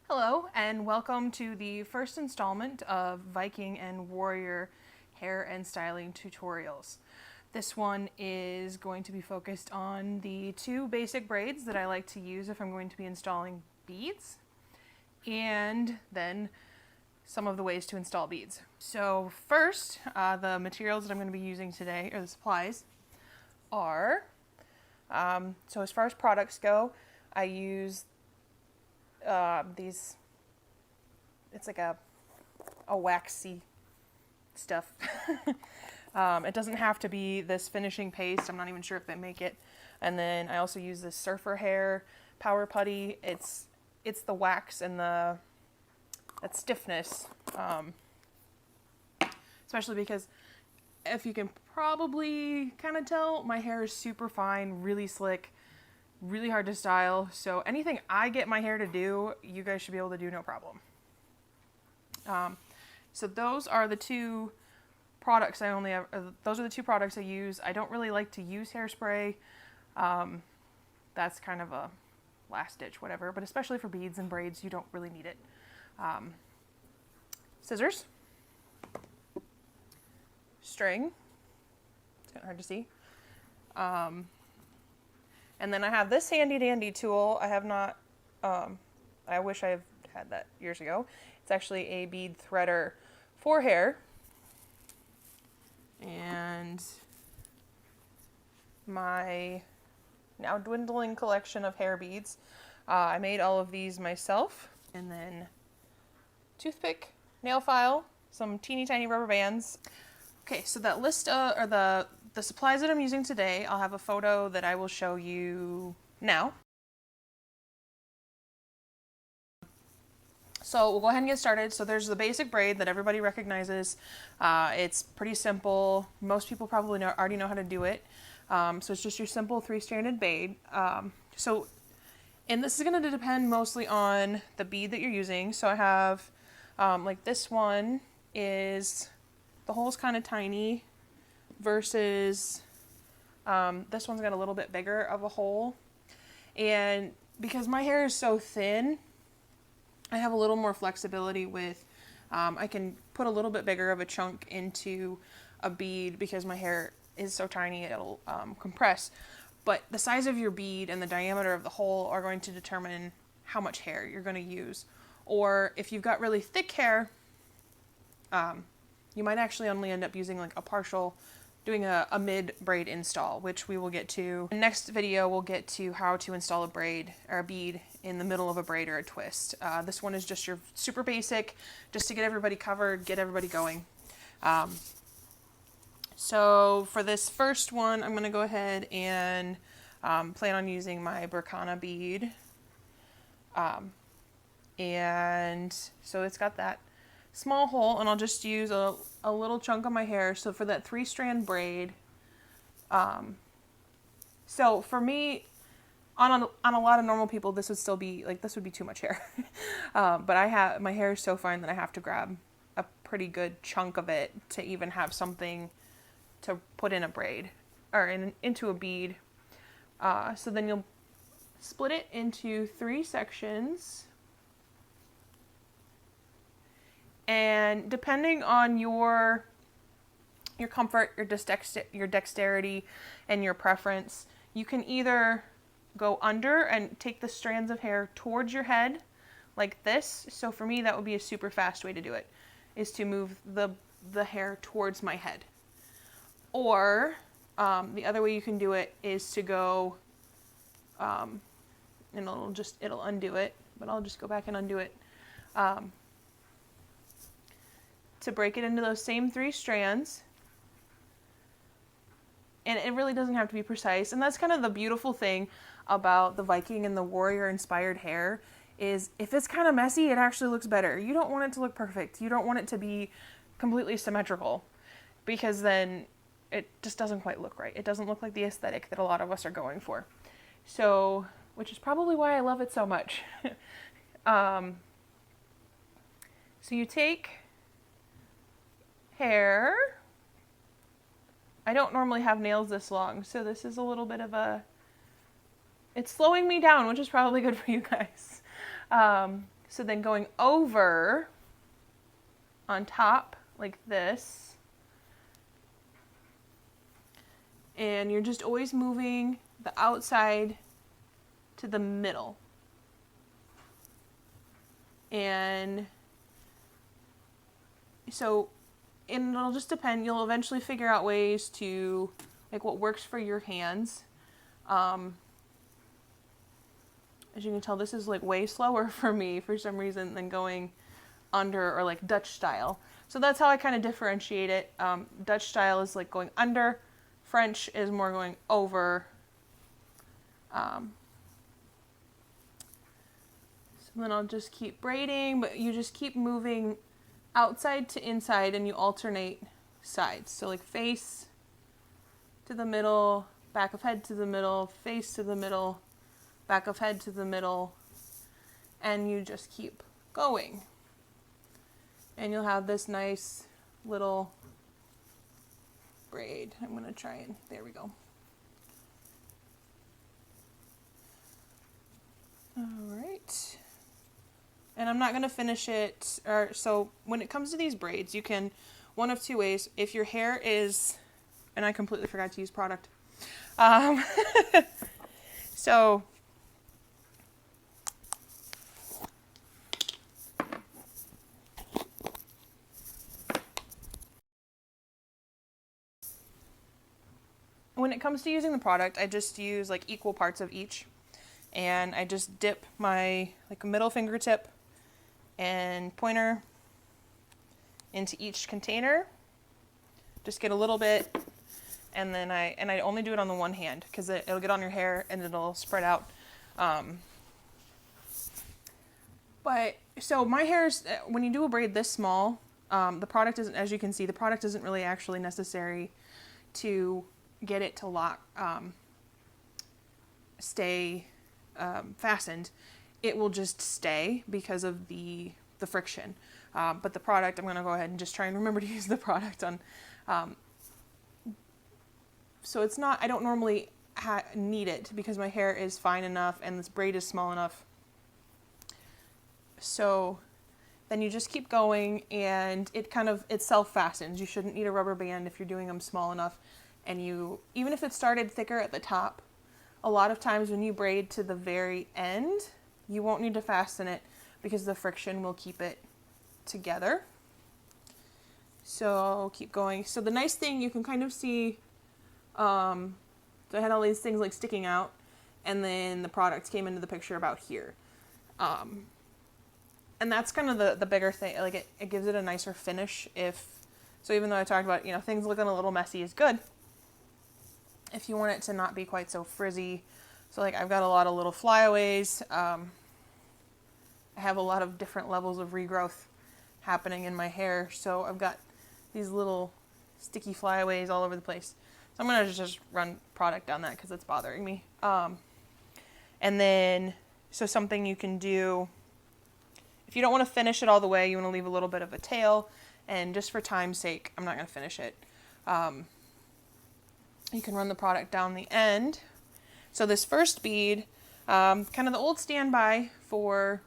Hello and welcome to the first installment of Viking and Warrior hair and styling tutorials. This one is going to be focused on the two basic braids that I like to use if I'm going to be installing beads, and then some of the ways to install beads. So first, the materials that I'm going to be using today, or the supplies, are, so as far as products go, I use these, it's like a waxy stuff. It doesn't have to be this finishing paste. I'm not even sure if they make it. And then I also use this surfer hair power putty. It's the wax and that stiffness, especially because if you can probably kind of tell, my hair is super fine, really slick, really hard to style. So anything I get my hair to do, you guys should be able to do no problem. So those are the two products I only have. Those are the two products I use. I don't really like to use hairspray. That's kind of a last ditch, whatever. But especially for beads and braids, you don't really need it. Scissors, string. It's kind of hard to see. And then I have this handy dandy tool. I have not, I wish I had that years ago. It's actually a bead threader for hair. And my now dwindling collection of hair beads. I made all of these myself. And then toothpick, nail file, some teeny tiny rubber bands. Okay, so that list, or the supplies that I'm using today, I'll have a photo that I will show you now. So we'll go ahead and get started. So there's the basic braid that everybody recognizes. It's pretty simple. Most people probably already know how to do it. So it's just your simple 3-stranded braid. And this is going to depend mostly on the bead that you're using. So I have, like this one is, the hole's kind of tiny versus this one's got a little bit bigger of a hole. And because my hair is so thin, I have a little more flexibility with, I can put a little bit bigger of a chunk into a bead because my hair is so tiny it'll compress. But the size of your bead and the diameter of the hole are going to determine how much hair you're going to use. Or if you've got really thick hair, you might actually only end up using like a partial, doing a mid braid install, which we will get to. In the next video, we'll get to how to install a braid or a bead in the middle of a braid or a twist. This one is just your super basic, just to get everybody covered, get everybody going. So for this first one, I'm gonna go ahead and plan on using my Burkana bead. And so it's got that small hole, and I'll just use a little chunk of my hair. So for that 3-strand braid, so for me, on a lot of normal people, this would still be like, this would be too much hair. But my hair is so fine that I have to grab a pretty good chunk of it to even have something to put in a braid or into a bead. So then you'll split it into 3 sections. And depending on your comfort, your dexterity, and your preference, you can either go under and take the strands of hair towards your head, like this. So for me, that would be a super fast way to do it, is to move the hair towards my head. Or the other way you can do it is to go, and it'll undo it, but I'll just go back and undo it. To break it into those same 3 strands. And it really doesn't have to be precise. And that's kind of the beautiful thing about the Viking and the Warrior inspired hair, is if it's kind of messy, it actually looks better. You don't want it to look perfect. You don't want it to be completely symmetrical, because then it just doesn't quite look right. It doesn't look like the aesthetic that a lot of us are going for. So, which is probably why I love it so much. So you take hair. I don't normally have nails this long, so this is a little bit of it's slowing me down, which is probably good for you guys. So then going over on top like this, and you're just always moving the outside to the middle. And so, and it'll just depend, you'll eventually figure out ways to, like what works for your hands. As you can tell, this is like way slower for me for some reason than going under or like Dutch style. So that's how I kind of differentiate it. Dutch style is like going under, French is more going over. So then I'll just keep braiding, but you just keep moving outside to inside and you alternate sides. So like face to the middle, back of head to the middle, face to the middle, back of head to the middle, and you just keep going. And you'll have this nice little braid. I'm going to try and, there we go. All right. And I'm not going to finish it, so when it comes to these braids, you can, one of two ways. If your hair is, and I completely forgot to use product. So when it comes to using the product, I just use like equal parts of each. And I just dip my like middle fingertip and pointer into each container. Just get a little bit, and then I only do it on the one hand because it'll get on your hair and it'll spread out. But so my hair's, when you do a braid this small, the product isn't, as you can see, the product isn't really actually necessary to get it to lock, stay fastened. It will just stay because of the friction. But the product, I'm going to go ahead and just try and remember to use the product on. So it's not, I don't normally need it because my hair is fine enough and this braid is small enough. So then you just keep going and it kind of, it self-fastens. You shouldn't need a rubber band if you're doing them small enough. And you, even if it started thicker at the top, a lot of times when you braid to the very end, you won't need to fasten it because the friction will keep it together. So I'll keep going. So the nice thing, you can kind of see, so I had all these things like sticking out, and then the product came into the picture about here. And that's kind of the bigger thing, like it gives it a nicer finish so even though I talked about, things looking a little messy is good. If you want it to not be quite so frizzy. So like I've got a lot of little flyaways. I have a lot of different levels of regrowth happening in my hair. So I've got these little sticky flyaways all over the place. So I'm going to just run product down that because it's bothering me. And then, so something you can do, if you don't want to finish it all the way, you want to leave a little bit of a tail. And just for time's sake, I'm not going to finish it. You can run the product down the end. So this first bead, kind of the old standby for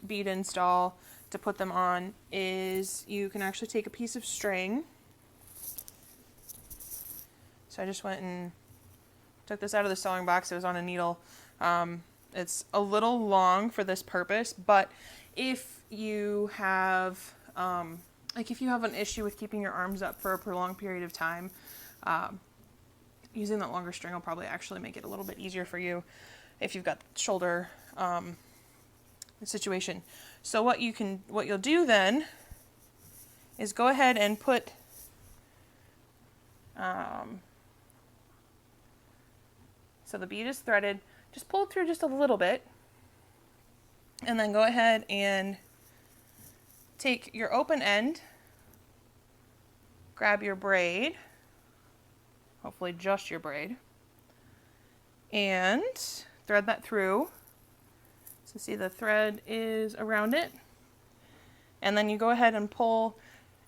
bead install to put them on is you can actually take a piece of string. So I just went and took this out of the sewing box. It was on a needle. It's a little long for this purpose, but if you have, if you have an issue with keeping your arms up for a prolonged period of time, using that longer string will probably actually make it a little bit easier for you if you've got shoulder situation. So what you'll do then is go ahead and put so the bead is threaded, just pull it through just a little bit, and then go ahead and take your open end, grab your braid, hopefully just your braid, and thread that through. So see the thread is around it, and then you go ahead and pull,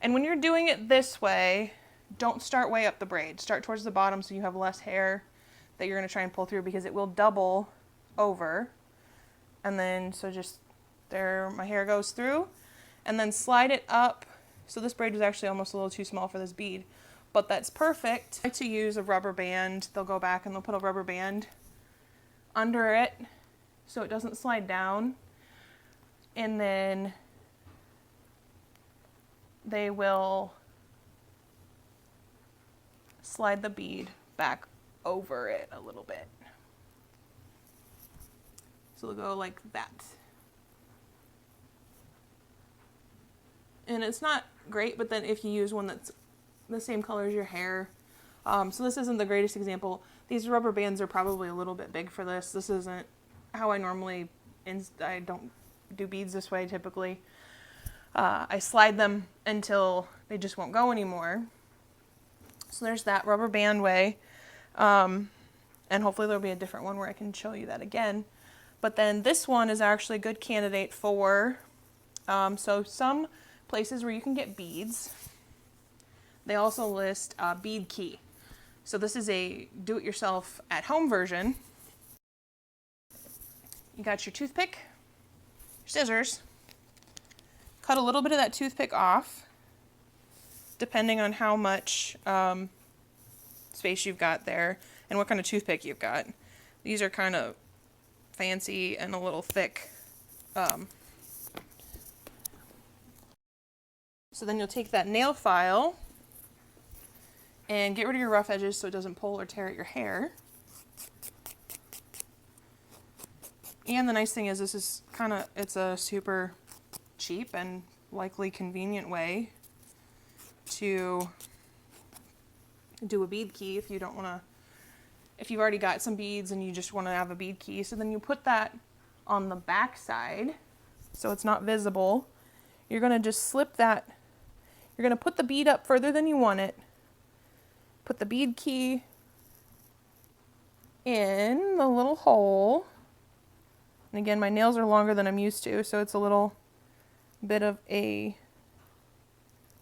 and when you're doing it this way, don't start way up the braid. Start towards the bottom so you have less hair that you're going to try and pull through because it will double over. And then so just There my hair goes through, and then slide it up. So this braid was actually almost a little too small for this bead, but that's perfect. I like to use a rubber band. They'll go back and they'll put a rubber band under it so it doesn't slide down, and then they will slide the bead back over it a little bit. So they'll go like that. And it's not great, but then if you use one that's the same color as your hair, so this isn't the greatest example. These rubber bands are probably a little bit big for this. This isn't how I normally, I don't do beads this way typically. I slide them until they just won't go anymore. So there's that rubber band way. And hopefully there'll be a different one where I can show you that again. But then this one is actually a good candidate for, so some places where you can get beads, they also list Bead Key. So this is a do-it-yourself at-home version. You got your toothpick, your scissors, cut a little bit of that toothpick off, depending on how much space you've got there and what kind of toothpick you've got. These are kind of fancy and a little thick. So then you'll take that nail file and get rid of your rough edges so it doesn't pull or tear at your hair. And the nice thing is this is it's a super cheap and likely convenient way to do a bead key if you don't want to, if you've already got some beads and you just want to have a bead key. So then you put that on the back side so it's not visible. You're going to just slip that, you're going to put the bead up further than you want it, put the bead key in the little hole. And again, my nails are longer than I'm used to, so it's a little bit of a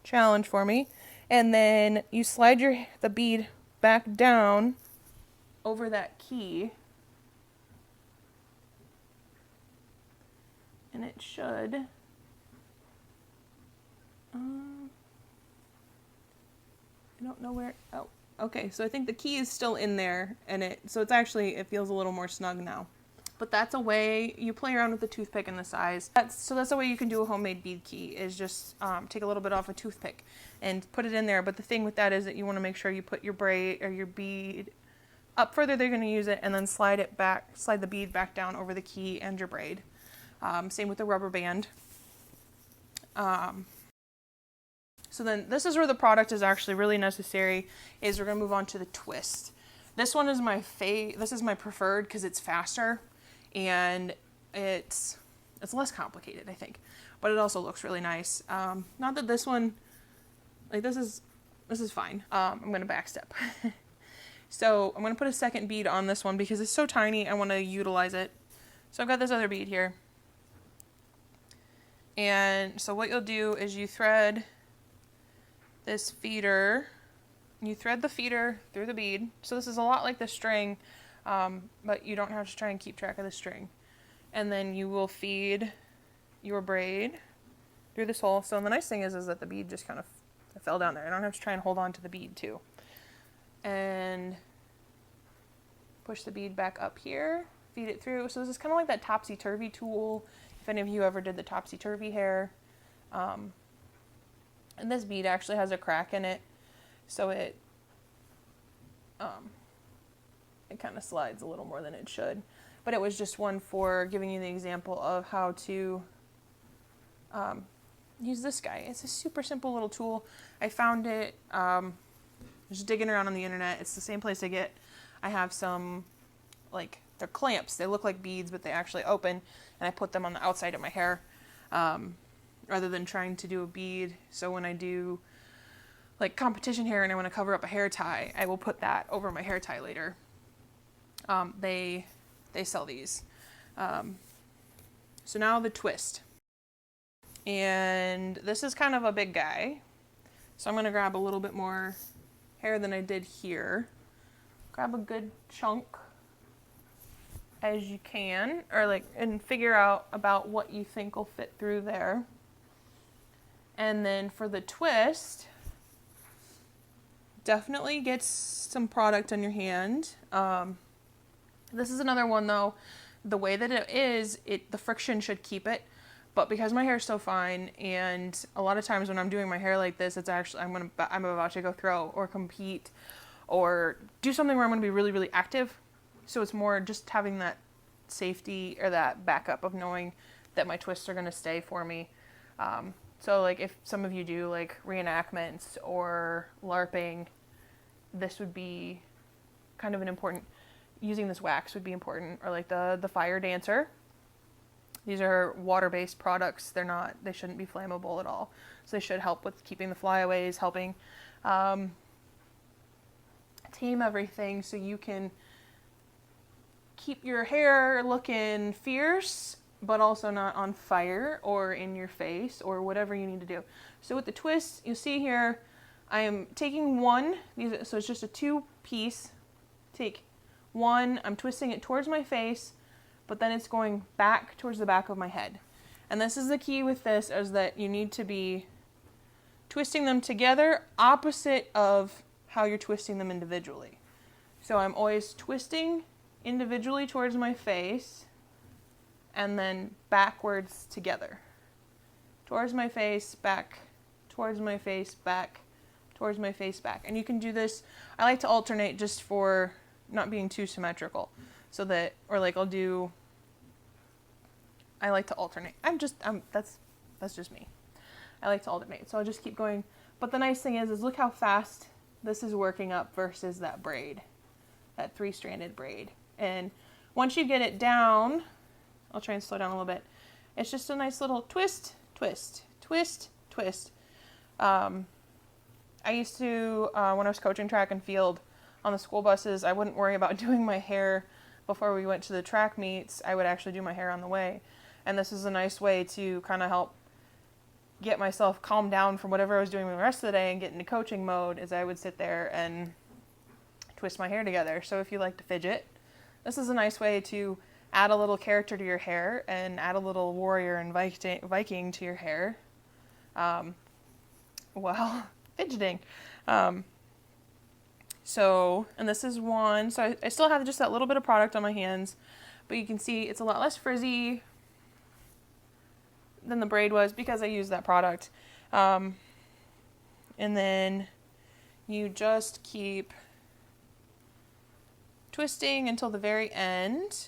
challenge for me. And then you slide the bead back down over that key. And it should, I don't know where, oh, okay, so I think the key is still in there, and so it's actually, it feels a little more snug now. But that's a way you play around with the toothpick and the size. So that's a way you can do a homemade bead key, is just take a little bit off a toothpick and put it in there. But the thing with that is that you want to make sure you put your braid or your bead up further they're going to use it, and then slide the bead back down over the key and your braid. Same with the rubber band. So then this is where the product is actually really necessary, is we're going to move on to the twist. This one is this is my preferred because it's faster and it's less complicated, I think, but it also looks really nice. Not that this one, like this is fine. I'm going to backstep. So I'm going to put a second bead on this one because it's so tiny. I want to utilize it. So I've got this other bead here. And so what you'll do is you thread this feeder. You thread the feeder through the bead. So this is a lot like the string, but you don't have to try and keep track of the string. And then you will feed your braid through this hole. So the nice thing is that the bead just kind of fell down there. I don't have to try and hold on to the bead too. And push the bead back up here, feed it through. So this is kind of like that topsy-turvy tool, if any of you ever did the topsy-turvy hair. And this bead actually has a crack in it, so it kind of slides a little more than it should. But it was just one for giving you the example of how to use this guy. It's a super simple little tool. I found it just digging around on the internet. It's the same place I have some, like, they're clamps. They look like beads, but they actually open, and I put them on the outside of my hair rather than trying to do a bead. So when I do like competition hair and I want to cover up a hair tie, I will put that over my hair tie later. They sell these. So now the twist. And this is kind of a big guy. So I'm going to grab a little bit more hair than I did here. Grab a good chunk. as you can, or like, and figure out about what you think will fit through there. And then for the twist, definitely get some product on your hand. This is another one though, the way that it is, the friction should keep it. But because my hair is so fine, and a lot of times when I'm doing my hair like this, it's actually, I'm about to go throw or compete or do something where I'm going to be really, really active. So it's more just having that safety or that backup of knowing that my twists are going to stay for me. So like if some of you do like reenactments or LARPing, this would be kind of an important, using this wax would be important, or like the fire dancer. These are water-based products. They shouldn't be flammable at all. So they should help with keeping the flyaways, helping tame everything so you can keep your hair looking fierce, but also not on fire or in your face or whatever you need to do. So with the twist, you'll see here, I am taking one, so it's just a 2-piece. Take one, I'm twisting it towards my face, but then it's going back towards the back of my head. And this is the key with this, is that you need to be twisting them together opposite of how you're twisting them individually. So I'm always twisting individually towards my face and then backwards together. Towards my face, back, towards my face, back, towards my face, back. And you can do this, I like to alternate just for not being too symmetrical. So that, or like I like to alternate. That's just me. I like to alternate. So I'll just keep going. But the nice thing is look how fast this is working up versus that braid, that 3-stranded braid. And once you get it down, I'll try and slow down a little bit. It's just a nice little twist, twist, twist, twist. I used to, when I was coaching track and field on the school buses, I wouldn't worry about doing my hair before we went to the track meets. I would actually do my hair on the way. And this is a nice way to kind of help get myself calmed down from whatever I was doing the rest of the day and get into coaching mode, as I would sit there and twist my hair together. So if you like to fidget, this is a nice way to add a little character to your hair and add a little warrior and Viking to your hair while fidgeting. So, and this is one, so I still have just that little bit of product on my hands, but you can see it's a lot less frizzy than the braid was because I used that product. And then you just keep twisting until the very end,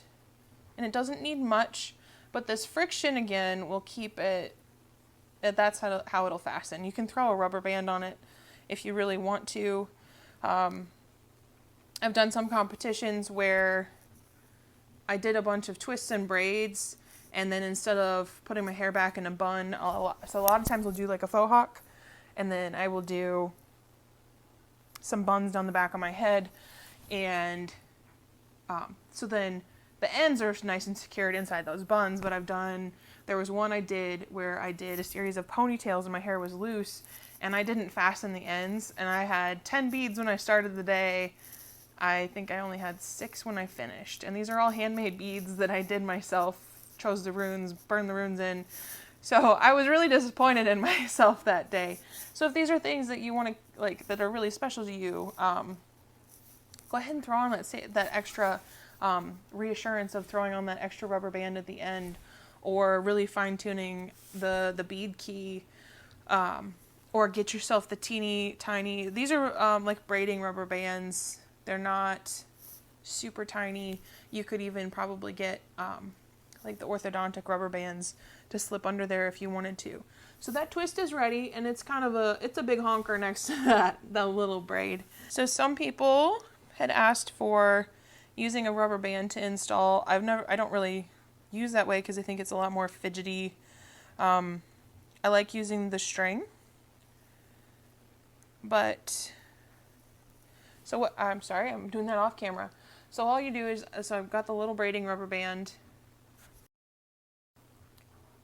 and it doesn't need much, but this friction again will keep it, that's how it'll fasten. You can throw a rubber band on it if you really want to. I've done some competitions where I did a bunch of twists and braids, and then instead of putting my hair back in a bun, so a lot of times we'll do like a faux hawk, and then I will do some buns down the back of my head, and so then the ends are nice and secured inside those buns. But there was one I did where I did a series of ponytails and my hair was loose, and I didn't fasten the ends, and I had 10 beads when I started the day. I think I only had 6 when I finished, and these are all handmade beads that I did myself, chose the runes, burned the runes in. So I was really disappointed in myself that day. So if these are things that you want to, like, that are really special to you, go ahead and throw on that extra reassurance of throwing on that extra rubber band at the end, or really fine-tuning the bead key, or get yourself the teeny tiny, these are like braiding rubber bands. They're not super tiny. You could even probably get like the orthodontic rubber bands to slip under there if you wanted to. So that twist is ready, and it's kind of it's a big honker next to the little braid. So some people had asked for using a rubber band to install. I don't really use that way because I think it's a lot more fidgety. I like using the string, but I'm sorry, I'm doing that off camera. So all you do is, so I've got the little braiding rubber band,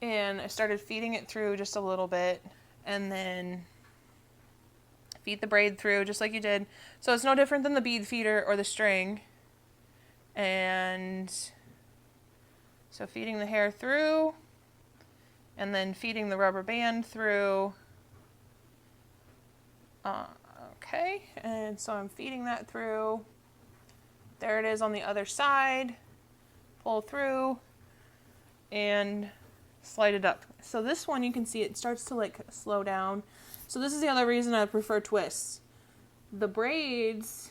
and I started feeding it through just a little bit, and then feed the braid through just like you did. So it's no different than the bead feeder or the string. And So feeding the hair through, and then feeding the rubber band through. Okay, and so I'm feeding that through. There it is on the other side. Pull through and slide it up. So this one, you can see it starts to like slow down. So this is the other reason I prefer twists. The braids,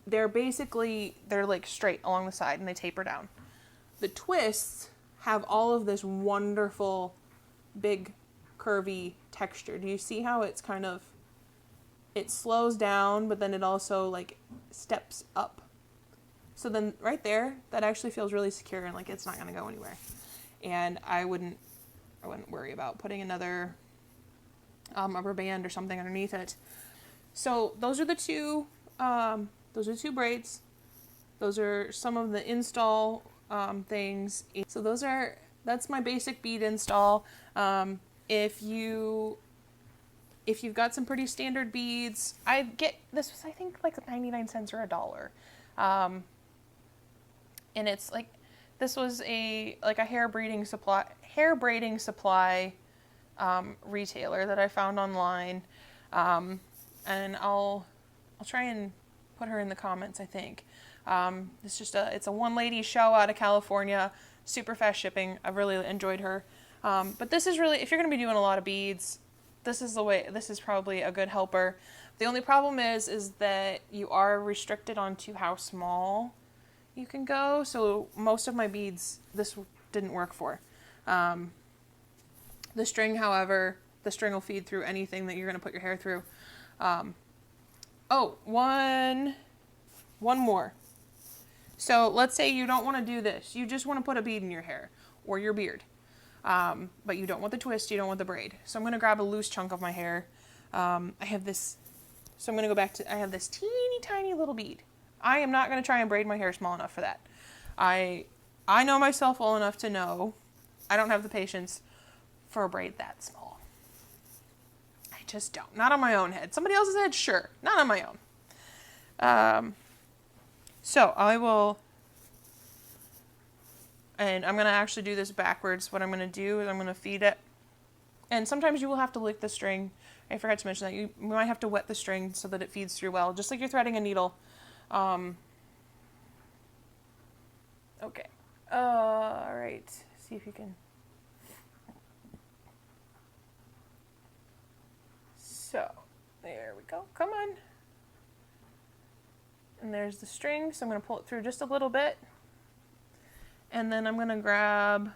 they're like straight along the side and they taper down. The twists have all of this wonderful big curvy texture. Do you see how it's kind of, it slows down, but then it also like steps up. So then right there, that actually feels really secure and like it's not going to go anywhere. And I wouldn't worry about putting another rubber band or something underneath it. So those are the two braids. Those are some of the install things. So that's my basic bead install. If you've got some pretty standard beads, this was I think like 99 cents or $1. And it's like, this was a hair braiding supply retailer that I found online. And I'll try and put her in the comments, I think. It's a one lady show out of California, super fast shipping. I've really enjoyed her. But this is really, if you're going to be doing a lot of beads, this is probably a good helper. The only problem is that you are restricted onto how small you can go. So most of my beads, this didn't work for. The string, however, the string will feed through anything that you're going to put your hair through. One more. So let's say you don't want to do this. You just want to put a bead in your hair or your beard. But you don't want the twist, you don't want the braid. So I'm going to grab a loose chunk of my hair. I have this teeny tiny little bead. I am not going to try and braid my hair small enough for that. I know myself well enough to know I don't have the patience for a braid that small. I just don't. Not on my own head. Somebody else's head, sure. Not on my own. So I will, and I'm going to actually do this backwards. What I'm going to do is I'm going to feed it. And sometimes you will have to lick the string. I forgot to mention that. You might have to wet the string so that it feeds through well, just like you're threading a needle. Okay. All right. See if you can. So, there we go. Come on. And there's the string, so I'm going to pull it through just a little bit. And then I'm going to grab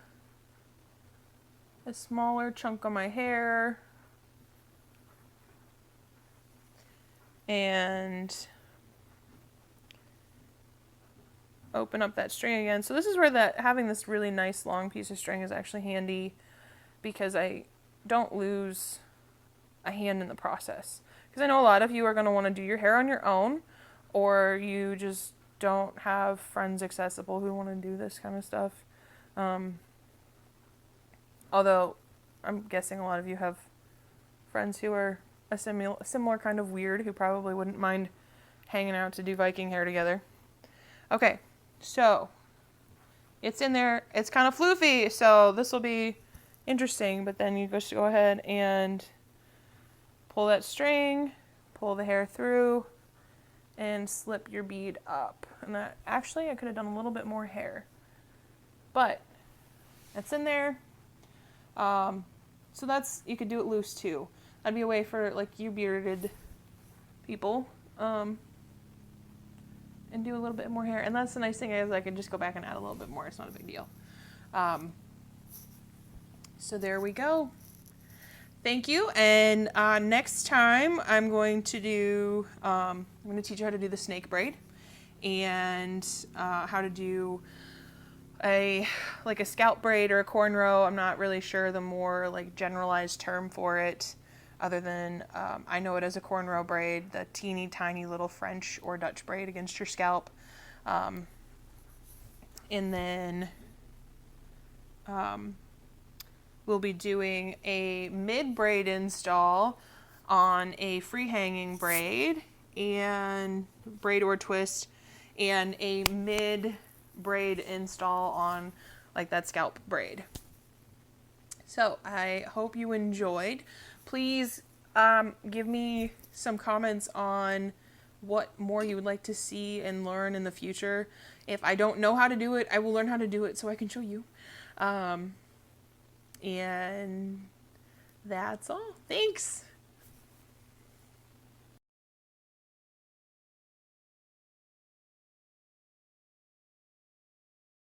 a smaller chunk of my hair and open up that string again. So this is where having this really nice long piece of string is actually handy, because I don't lose a hand in the process. Because I know a lot of you are going to want to do your hair on your own, or you just don't have friends accessible who want to do this kind of stuff. Although I'm guessing a lot of you have friends who are a similar kind of weird, who probably wouldn't mind hanging out to do Viking hair together. Okay, so it's in there. It's kind of floofy, so this will be interesting. But then you just go ahead and pull that string, pull the hair through, and slip your bead up. And that, actually, I could have done a little bit more hair, but it's in there. So you could do it loose too. That'd be a way for like you bearded people, and do a little bit more hair. And that's the nice thing, is I can just go back and add a little bit more. It's not a big deal. So there we go. Thank you. And next time I'm going to teach you how to do the snake braid, and how to do a scalp braid or a cornrow. I'm not really sure the more like generalized term for it, other than I know it as a cornrow braid, the teeny tiny little French or Dutch braid against your scalp. And then we'll be doing a mid braid install on a free hanging braid and braid or twist, and a mid braid install on like that scalp braid. So I hope you enjoyed. Please give me some comments on what more you would like to see and learn in the future. If I don't know how to do it, I will learn how to do it so I can show you. And that's all. Thanks.